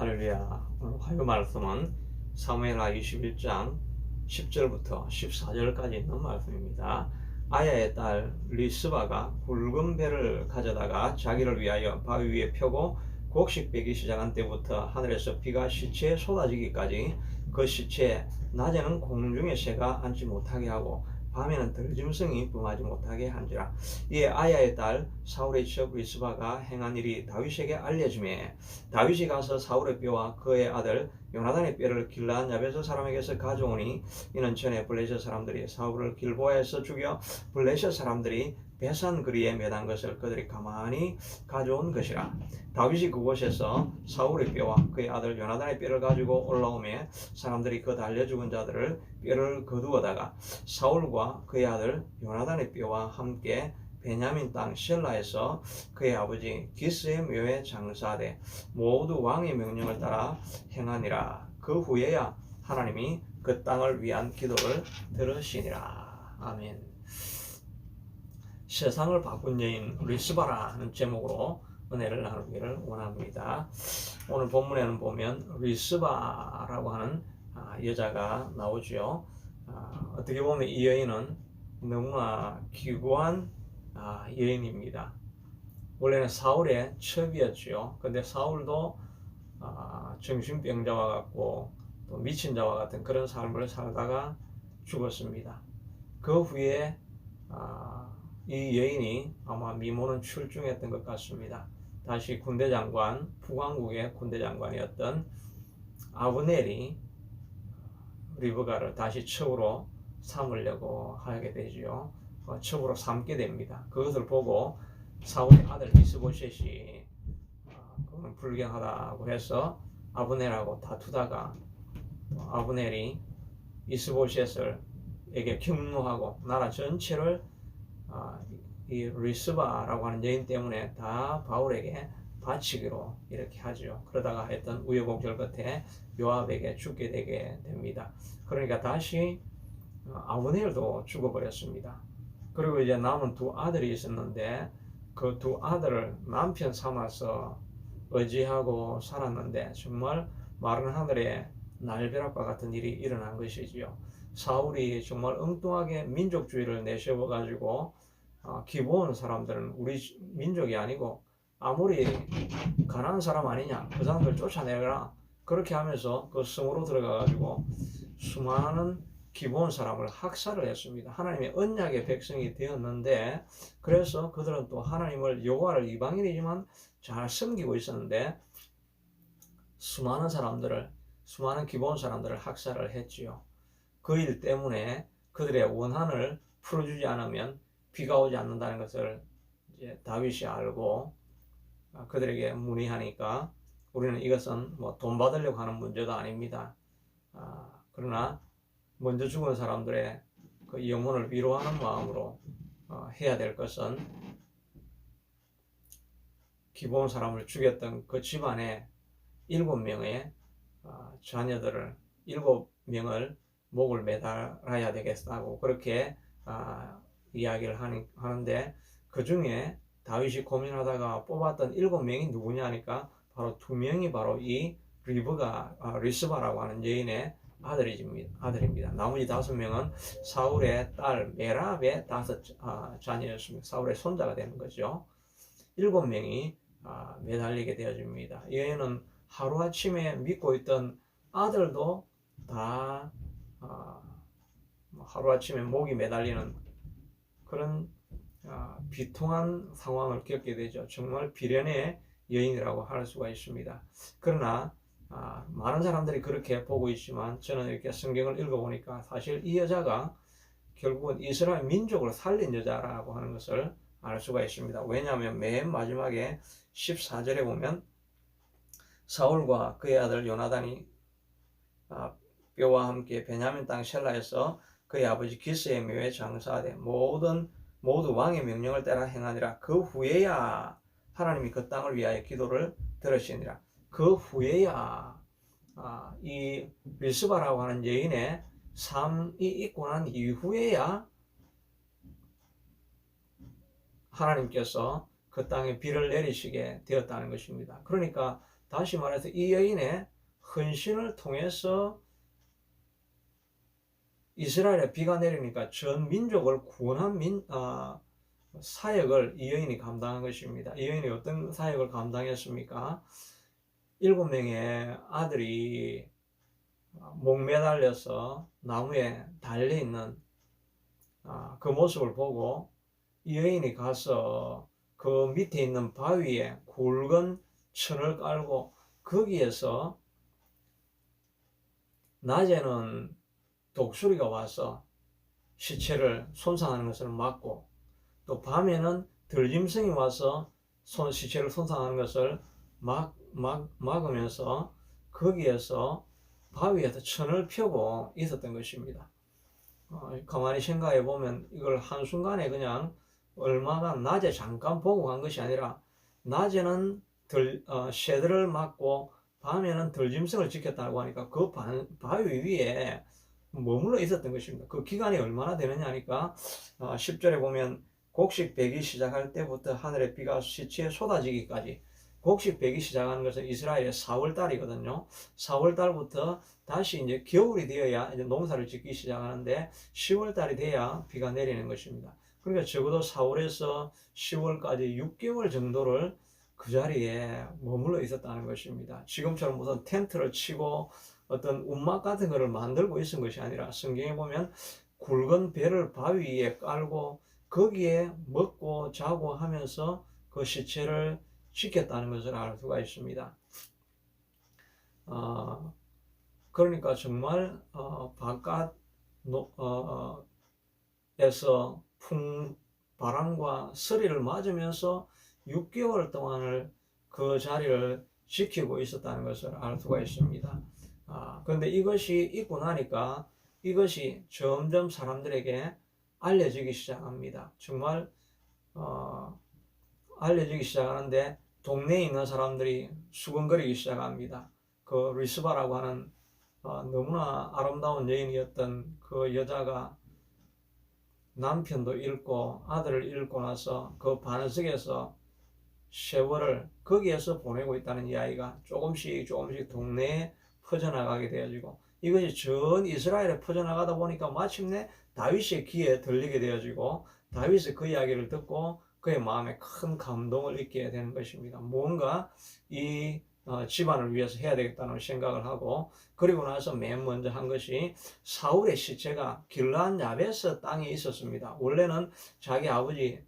할렐루야. 오늘 화요 말씀은 사무엘하 21장 10절부터 14절까지 있는 말씀입니다. 아야의 딸 리스바가 굵은 배를 가져다가 자기를 위하여 바위 위에 펴고 곡식 빼기 시작한 때부터 하늘에서 비가 시체에 쏟아지기까지 그 시체에 낮에는 공중의 새가 앉지 못하게 하고 밤에는 들짐승이 범하지 못하게 한지라. 이에 아야의 딸 사울의 첩 리스바가 행한 일이 다윗에게 알려지매 다윗이 가서 사울의 뼈와 그의 아들 요나단의 뼈를 길르한 야베스 사람에게서 가져오니 이는 전에 블레셋 사람들이 사울을 길보아에서 죽여 블레셋 사람들이 베산 거리에 매단 것을 그들이 가만히 가져온 것이라. 다윗이 그곳에서 사울의 뼈와 그의 아들 요나단의 뼈를 가지고 올라오매 사람들이 그 달려 죽은 자들을 뼈를 거두어다가 사울과 그의 아들 요나단의 뼈와 함께 베냐민 땅 셀라에서 그의 아버지 기스의 묘에 장사하되 모두 왕의 명령을 따라 행하니라. 그 후에야 하나님이 그 땅을 위한 기도를 들으시니라. 아멘. 세상을 바꾼 여인 리스바라는 제목으로 은혜를 나누기를 원합니다. 오늘 본문에는 보면 리스바라고 하는 여자가 나오죠. 어떻게 보면 이 여인은 너무나 기구한 여인입니다. 원래는 사울의 첩이었죠. 근데 사울도 정신병자와 같고 또 미친 자와 같은 그런 삶을 살다가 죽었습니다. 그 후에 이 여인이 아마 미모는 출중했던 것 같습니다. 다시 군대장관, 북왕국의 군대장관이었던 아브넬이 리브가를 다시 첩으로 삼으려고 하게 되죠. 첩으로 삼게 됩니다. 그것을 보고 사울의 아들 이스보셋이 그건 불경하다고 해서 아브넬하고 다투다가 아브넬이 이스보셋에게 격노하고 나라 전체를 이 리스바라고 하는 여인 때문에 다 바울에게 바치기로 이렇게 하죠. 그러다가 했던 우여곡절 끝에 요압에게 죽게 되게 됩니다. 그러니까 다시 아브넬도 죽어버렸습니다. 그리고 이제 남은 두 아들이 있었는데 그 두 아들을 남편 삼아서 의지하고 살았는데 정말 마른 하늘에 날벼락과 같은 일이 일어난 것이지요. 사울이 정말 엉뚱하게 민족주의를 내세워가지고 기브온 사람들은 우리 민족이 아니고 아무리 가난한 사람 아니냐 그 사람들 쫓아내라 그렇게 하면서 그 성으로 들어가가지고 수많은 기브온 사람을 학살을 했습니다. 하나님의 언약의 백성이 되었는데 그래서 그들은 또 하나님을 여호와를 이방인이지만 잘 섬기고 있었는데 수많은 기브온 사람들을 학살을 했지요. 그 일 때문에 그들의 원한을 풀어주지 않으면 비가 오지 않는다는 것을 이제 다윗이 알고 그들에게 문의하니까 우리는 이것은 뭐 돈 받으려고 하는 문제도 아닙니다. 그러나 먼저 죽은 사람들의 그 영혼을 위로하는 마음으로 해야 될 것은 기브온 사람을 죽였던 그 집안의 7명의 자녀들을 7명을 목을 매달아야 되겠다고 그렇게 이야기를 하는데 그 중에 다윗이 고민하다가 뽑았던 7명이 누구냐 하니까 바로 2명이 바로 이 리스바라고 하는 여인의 아들입니다. 나머지 5명은 사울의 딸 메랍의 5 자녀였습니다. 사울의 손자가 되는 거죠. 7명이 매달리게 되어집니다. 이 여인은 하루아침에 믿고 있던 아들도 다 하루아침에 목이 매달리는 그런 비통한 상황을 겪게 되죠. 정말 비련의 여인이라고 할 수가 있습니다. 그러나 많은 사람들이 그렇게 보고 있지만 저는 이렇게 성경을 읽어보니까 사실 이 여자가 결국은 이스라엘 민족을 살린 여자라고 하는 것을 알 수가 있습니다. 왜냐하면 맨 마지막에 14절에 보면 사울과 그의 아들 요나단이 뼈와 함께 베냐민 땅 셀라에서 그의 아버지 기스의 묘에 장사하되 모두 왕의 명령을 따라 행하니라. 그 후에야 하나님이 그 땅을 위하여 기도를 들으시니라. 그 후에야 이 리스바라고 하는 여인의 삶이 있고 난 이후에야 하나님께서 그 땅에 비를 내리시게 되었다는 것입니다. 그러니까 다시 말해서 이 여인의 헌신을 통해서 이스라엘에 비가 내리니까 전 민족을 구원한 사역을 이 여인이 감당한 것입니다. 이 여인이 어떤 사역을 감당했습니까? 7명의 아들이 목매달려서 나무에 달려있는 그 모습을 보고 이 여인이 가서 그 밑에 있는 바위에 굵은 천을 깔고 거기에서 낮에는 독수리가 와서 시체를 손상하는 것을 막고 또 밤에는 들짐승이 와서 시체를 손상하는 것을 막으면서 거기에서 바위에서 천을 펴고 있었던 것입니다. 가만히 생각해 보면 이걸 한순간에 그냥 얼마나 낮에 잠깐 보고 간 것이 아니라 낮에는 새들을 막고 밤에는 들짐승을 지켰다고 하니까 그 바위 위에 머물러 있었던 것입니다. 그 기간이 얼마나 되느냐 하니까 10절에 보면 곡식 배기 시작할 때부터 하늘에 비가 시치에 쏟아지기까지, 곡식 배기 시작하는 것은 이스라엘의 4월 달이거든요. 4월 달부터 다시 이제 겨울이 되어야 이제 농사를 짓기 시작하는데 10월 달이 돼야 비가 내리는 것입니다. 그러니까 적어도 4월에서 10월까지 6개월 정도를 그 자리에 머물러 있었다는 것입니다. 지금처럼 무슨 텐트를 치고 어떤 움막 같은 것을 만들고 있은 것이 아니라 성경에 보면 굵은 배를 바위 위에 깔고 거기에 먹고 자고 하면서 그 시체를 지켰다는 것을 알 수가 있습니다. 그러니까 정말 바깥에서 바람과 서리를 맞으면서 6개월 동안을 그 자리를 지키고 있었다는 것을 알 수가 있습니다. 그런데 이것이 있고 나니까 이것이 점점 사람들에게 알려지기 시작합니다. 정말 알려지기 시작하는데 동네에 있는 사람들이 수근거리기 시작합니다. 그 리스바라고 하는 너무나 아름다운 여인이었던 그 여자가 남편도 잃고 아들을 잃고 나서 그 반석에서 세월을 거기에서 보내고 있다는 이야기가 조금씩 동네에 퍼져나가게 되어지고, 이것이 전 이스라엘에 퍼져나가다 보니까 마침내 다윗의 귀에 들리게 되어지고 다윗이 그 이야기를 듣고 그의 마음에 큰 감동을 잊게 되는 것입니다. 뭔가 이 집안을 위해서 해야 되겠다는 생각을 하고, 그리고 나서 맨 먼저 한 것이 사울의 시체가 길르앗 야베스 땅에 있었습니다. 원래는 자기 아버지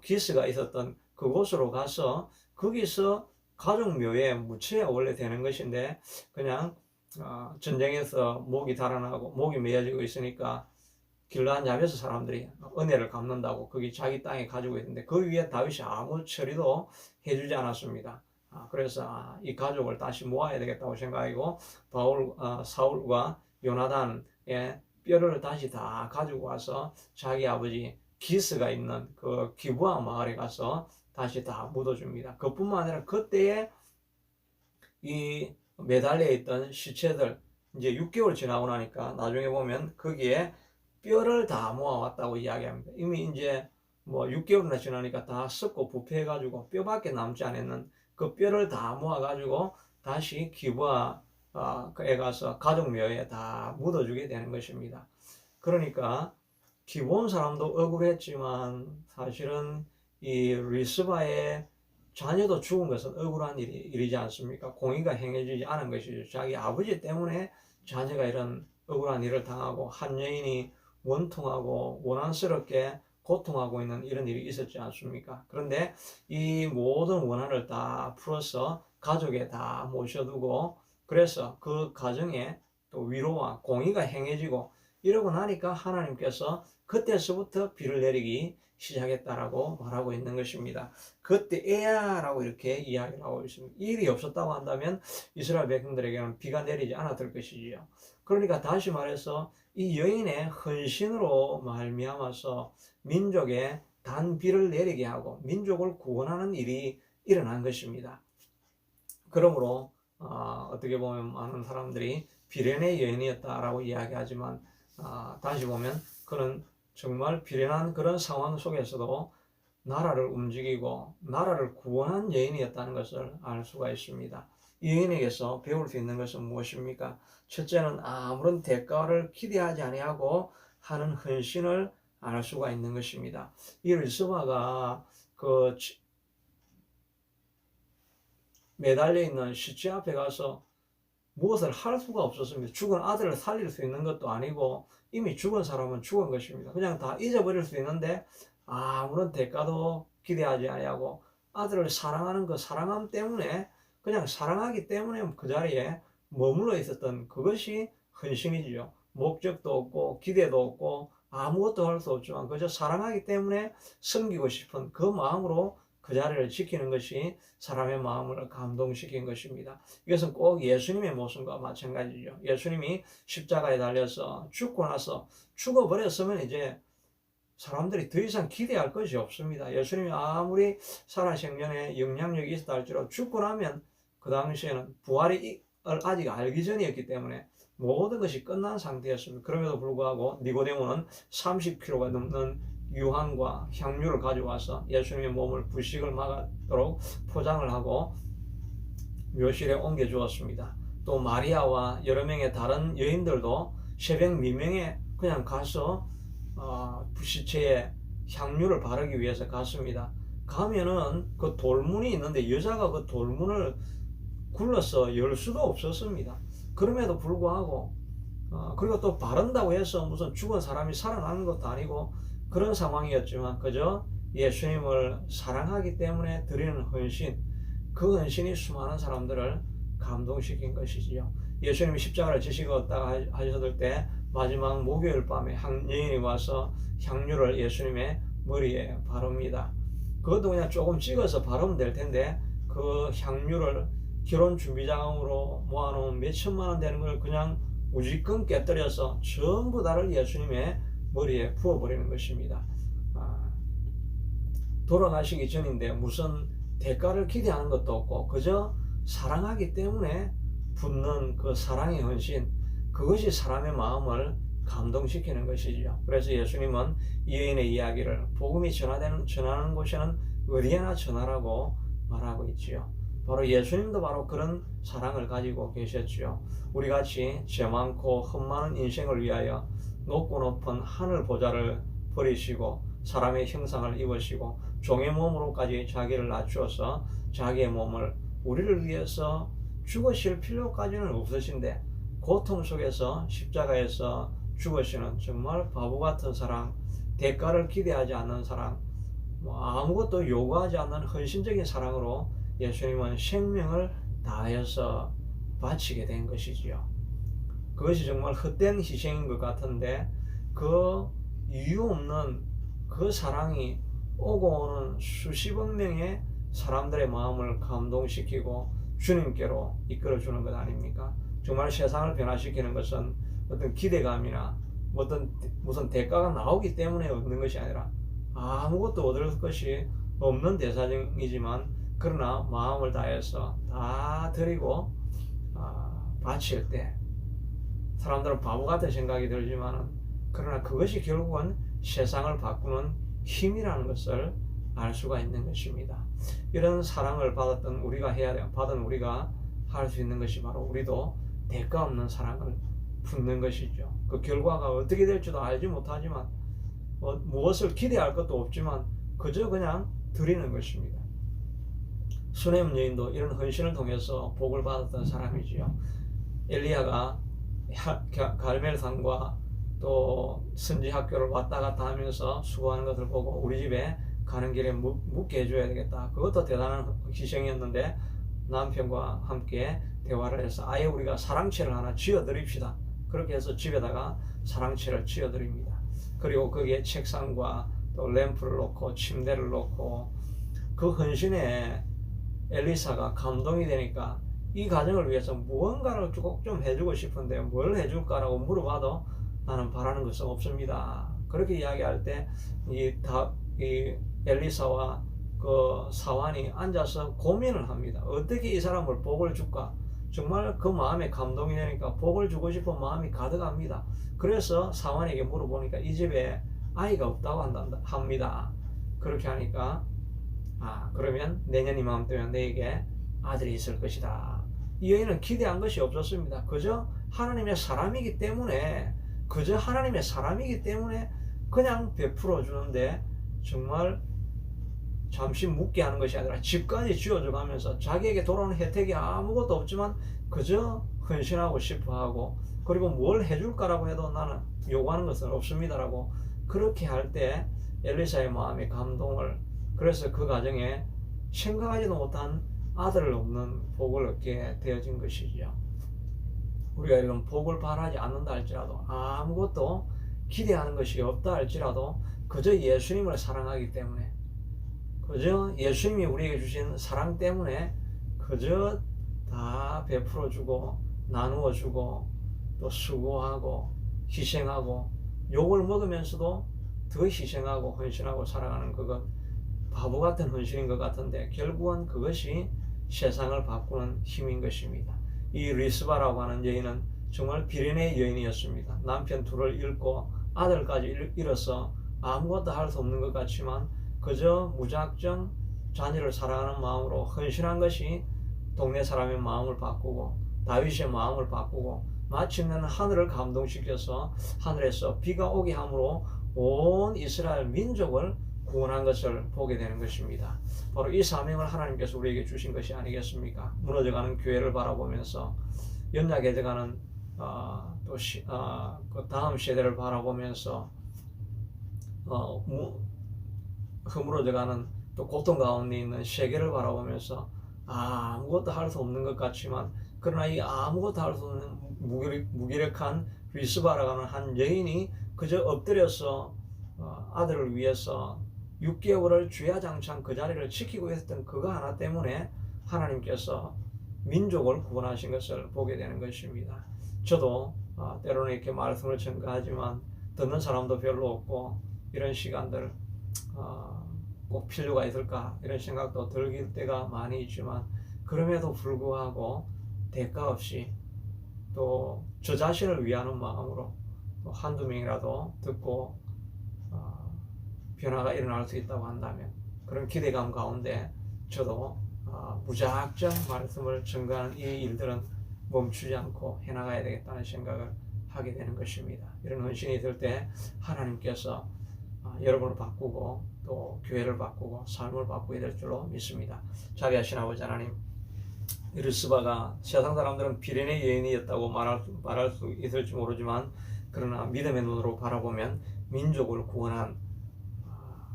기스가 있었던 그곳으로 가서 거기서 가족 묘에 묻혀야 원래 되는 것인데, 그냥 전쟁에서 목이 달아나고 목이 메어지고 있으니까 길르앗 야베스 사람들이 은혜를 갚는다고 거기 자기 땅에 가지고 있는데 그 위에 다윗이 아무 처리도 해주지 않았습니다. 그래서 이 가족을 다시 모아야 되겠다고 생각하고 사울과 요나단의 뼈를 다시 다 가지고 와서 자기 아버지 기스가 있는 그 기브아 마을에 가서 다시 다 묻어줍니다. 그뿐만 아니라 그때에 이 매달려 있던 시체들, 이제 6개월 지나고 나니까 나중에 보면 거기에 뼈를 다 모아왔다고 이야기합니다. 이미 이제 뭐 6개월이나 지나니까 다 썩고 부패해가지고 뼈밖에 남지 않았는 그 뼈를 다 모아가지고 다시 기브아에 가서 가족묘에 다 묻어주게 되는 것입니다. 그러니까 기브온 사람도 억울했지만 사실은 이 리스바의 자녀도 죽은 것은 억울한 일이지 않습니까? 공의가 행해지지 않은 것이죠. 자기 아버지 때문에 자녀가 이런 억울한 일을 당하고 한 여인이 원통하고 원한스럽게 고통하고 있는 이런 일이 있었지 않습니까? 그런데 이 모든 원한을 다 풀어서 가족에 다 모셔두고, 그래서 그 가정에 또 위로와 공의가 행해지고 이러고 나니까 하나님께서 그때서부터 비를 내리기 시작했다라고 말하고 있는 것입니다. 그때에야라고 이렇게 이야기를 하고 있습니다. 일이 없었다고 한다면 이스라엘 백성들에게는 비가 내리지 않았을 것이지요. 그러니까 다시 말해서 이 여인의 헌신으로 말미암아서 민족에 단비를 내리게 하고 민족을 구원하는 일이 일어난 것입니다. 그러므로 어떻게 보면 많은 사람들이 비련의 여인이었다라고 이야기하지만 다시 보면 그는 정말 비련한 그런 상황 속에서도 나라를 움직이고 나라를 구원한 여인이었다는 것을 알 수가 있습니다. 여인에게서 배울 수 있는 것은 무엇입니까? 첫째는 아무런 대가를 기대하지 아니하고 하는 헌신을 알 수가 있는 것입니다. 이 리스바가 그 매달려 있는 시체 앞에 가서 무엇을 할 수가 없었습니다. 죽은 아들을 살릴 수 있는 것도 아니고 이미 죽은 사람은 죽은 것입니다. 그냥 다 잊어버릴 수 있는데 아무런 대가도 기대하지 아니하고 아들을 사랑하는 그 사랑함 때문에 그냥 사랑하기 때문에 그 자리에 머물러 있었던 그것이 헌신이지요. 목적도 없고 기대도 없고 아무것도 할 수 없지만 그저 사랑하기 때문에 섬기고 싶은 그 마음으로 그 자리를 지키는 것이 사람의 마음을 감동시킨 것입니다. 이것은 꼭 예수님의 모습과 마찬가지죠. 예수님이 십자가에 달려서 죽고 나서 죽어버렸으면 이제 사람들이 더 이상 기대할 것이 없습니다. 예수님이 아무리 살아생전에 영향력이 있었다 할지라도 죽고 나면 그 당시에는 부활이 아직 알기 전이었기 때문에 모든 것이 끝난 상태였습니다. 그럼에도 불구하고 니고데모는 30kg가 넘는 유황과 향유를 가져와서 예수님의 몸을 부식을 막도록 포장을 하고 묘실에 옮겨 주었습니다. 또 마리아와 여러 명의 다른 여인들도 새벽 미명에 그냥 가서 시체에 향유를 바르기 위해서 갔습니다. 가면은 그 돌문이 있는데 여자가 그 돌문을 굴러서 열 수도 없었습니다. 그럼에도 불구하고 그리고 또 바른다고 해서 무슨 죽은 사람이 살아나는 것도 아니고 그런 상황이었지만 그저 예수님을 사랑하기 때문에 드리는 헌신, 그 헌신이 수많은 사람들을 감동시킨 것이지요. 예수님이 십자가를 지시고 하셨을 때 마지막 목요일 밤에 한 여인이 와서 향유를 예수님의 머리에 바릅니다. 그것도 그냥 조금 찍어서 바르면 될 텐데 그 향유를 결혼 준비자금으로 모아놓은 몇 천만 원 되는 걸 그냥 우지끈 깨뜨려서 전부 다를 예수님의 머리에 부어버리는 것입니다. 돌아가시기 전인데 무슨 대가를 기대하는 것도 없고 그저 사랑하기 때문에 붓는 그 사랑의 헌신, 그것이 사람의 마음을 감동시키는 것이죠. 그래서 예수님은 이 여인의 이야기를 복음이 전하는 곳에는 어디에나 전하라고 말하고 있지요. 바로 예수님도 바로 그런 사랑을 가지고 계셨지요. 우리같이 죄 많고 흠 많은 인생을 위하여 높고 높은 하늘 보좌를 버리시고 사람의 형상을 입으시고 종의 몸으로까지 자기를 낮추어서 자기의 몸을 우리를 위해서 죽으실 필요까지는 없으신데 고통 속에서 십자가에서 죽으시는 정말 바보 같은 사랑, 대가를 기대하지 않는 사랑, 아무것도 요구하지 않는 헌신적인 사랑으로 예수님은 생명을 다해서 바치게 된 것이지요. 그것이 정말 헛된 희생인 것 같은데 그 이유 없는 그 사랑이 오고 오는 수십억 명의 사람들의 마음을 감동시키고 주님께로 이끌어주는 것 아닙니까? 정말 세상을 변화시키는 것은 어떤 기대감이나 무슨 대가가 나오기 때문에 얻는 것이 아니라 아무것도 얻을 것이 없는 대사정이지만 그러나 마음을 다해서 다 드리고 바칠 때 사람들은 바보 같은 생각이 들지만 그러나 그것이 결국은 세상을 바꾸는 힘이라는 것을 알 수가 있는 것입니다. 이런 사랑을 받은 우리가 할 수 있는 것이 바로 우리도 대가 없는 사랑을 붓는 것이죠. 그 결과가 어떻게 될지도 알지 못하지만 무엇을 기대할 것도 없지만 그저 그냥 드리는 것입니다. 수네임 여인도 이런 헌신을 통해서 복을 받았던 사람이지요. 엘리야가 갈멜산과 또 선지 학교를 왔다 갔다 하면서 수고하는 것을 보고 우리 집에 가는 길에 묵게 해줘야 되겠다. 그것도 대단한 희생이었는데 남편과 함께 대화를 해서 아예 우리가 사랑채를 하나 지어드립시다. 그렇게 해서 집에다가 사랑채를 지어드립니다. 그리고 거기에 책상과 또 램프를 놓고 침대를 놓고 그 헌신에 엘리사가 감동이 되니까 이 가정을 위해서 무언가를 꼭 좀 해주고 싶은데 뭘 해줄까라고 물어봐도 나는 바라는 것은 없습니다. 그렇게 이야기할 때 이 엘리사와 그 사환이 앉아서 고민을 합니다. 어떻게 이 사람을 복을 줄까? 정말 그 마음에 감동이 되니까 복을 주고 싶은 마음이 가득합니다. 그래서 사환에게 물어보니까 이 집에 아이가 없다고 합니다. 그렇게 하니까 그러면 내년 이맘때면 너에게 아들이 있을 것이다. 이 여인은 기대한 것이 없었습니다. 그저 하나님의 사람이기 때문에 그냥 베풀어 주는데 정말 잠시 묵게 하는 것이 아니라 집까지 지어줘 가면서 자기에게 돌아오는 혜택이 아무것도 없지만 그저 헌신하고 싶어 하고, 그리고 뭘 해줄까라고 해도 나는 요구하는 것은 없습니다라고 그렇게 할 때 엘리사의 마음이 감동을, 그래서 그 가정에 생각하지도 못한 아들을 얻는 복을 얻게 되어진 것이죠. 우리가 이런 복을 바라지 않는다 할지라도, 아무것도 기대하는 것이 없다 할지라도 그저 예수님을 사랑하기 때문에, 그저 예수님이 우리에게 주신 사랑 때문에 그저 다 베풀어주고 나누어주고 또 수고하고 희생하고, 욕을 먹으면서도 더 희생하고 헌신하고 살아가는 그것, 바보 같은 헌신인 것 같은데 결국은 그것이 세상을 바꾸는 힘인 것입니다. 이 리스바라고 하는 여인은 정말 비련의 여인이었습니다. 남편 둘을 잃고 아들까지 잃어서 아무것도 할 수 없는 것 같지만 그저 무작정 자녀를 사랑하는 마음으로 헌신한 것이 동네 사람의 마음을 바꾸고 다윗의 마음을 바꾸고 마침내는 하늘을 감동시켜서 하늘에서 비가 오게 함으로 온 이스라엘 민족을 구원한 것을 보게 되는 것입니다. 바로 이 사명을 하나님께서 우리에게 주신 것이 아니겠습니까? 무너져가는 교회를 바라보면서, 연약해져가는 그 다음 세대를 바라보면서, 허물어져가는 또 고통 가운데 있는 세계를 바라보면서 아무것도 할 수 없는 것 같지만, 그러나 이 아무것도 할 수 없는 무기력한 리스바라고 하는 한 여인이 그저 엎드려서 아들을 위해서 6개월을 주야장창 그 자리를 지키고 있었던 그거 하나 때문에 하나님께서 민족을 구원하신 것을 보게 되는 것입니다. 저도 때로는 이렇게 말씀을 전가하지만 듣는 사람도 별로 없고 이런 시간들 꼭 필요가 있을까 이런 생각도 들 때가 많이 있지만, 그럼에도 불구하고 대가 없이 또 저 자신을 위하는 마음으로 또 한두 명이라도 듣고 변화가 일어날 수 있다고 한다면, 그런 기대감 가운데 저도 무작정 말씀을 전가하는 이 일들은 멈추지 않고 해나가야 되겠다는 생각을 하게 되는 것입니다. 이런 헌신이 있을 때 하나님께서 여러분을 바꾸고 또 교회를 바꾸고 삶을 바꾸게 될 줄로 믿습니다. 자비하신 아버지 하나님, 리스바가 세상 사람들은 비련의 여인이었다고 말할 수 있을지 모르지만, 그러나 믿음의 눈으로 바라보면 민족을 구원한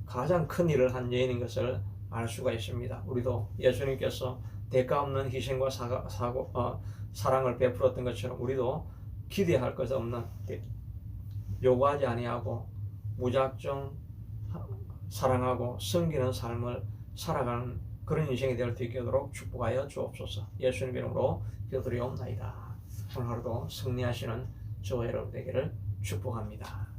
가장 큰 일을 한 여인인 것을 알 수가 있습니다. 우리도 예수님께서 대가 없는 희생과 사랑을 베풀었던 것처럼 우리도 기대할 것 없는, 요구하지 아니하고 무작정 사랑하고 섬기는 삶을 살아가는 그런 인생이 될 수 있도록 축복하여 주옵소서. 예수님 이름으로 기도드리옵나이다. 오늘 하루도 승리하시는 저와 여러분 되기를 축복합니다.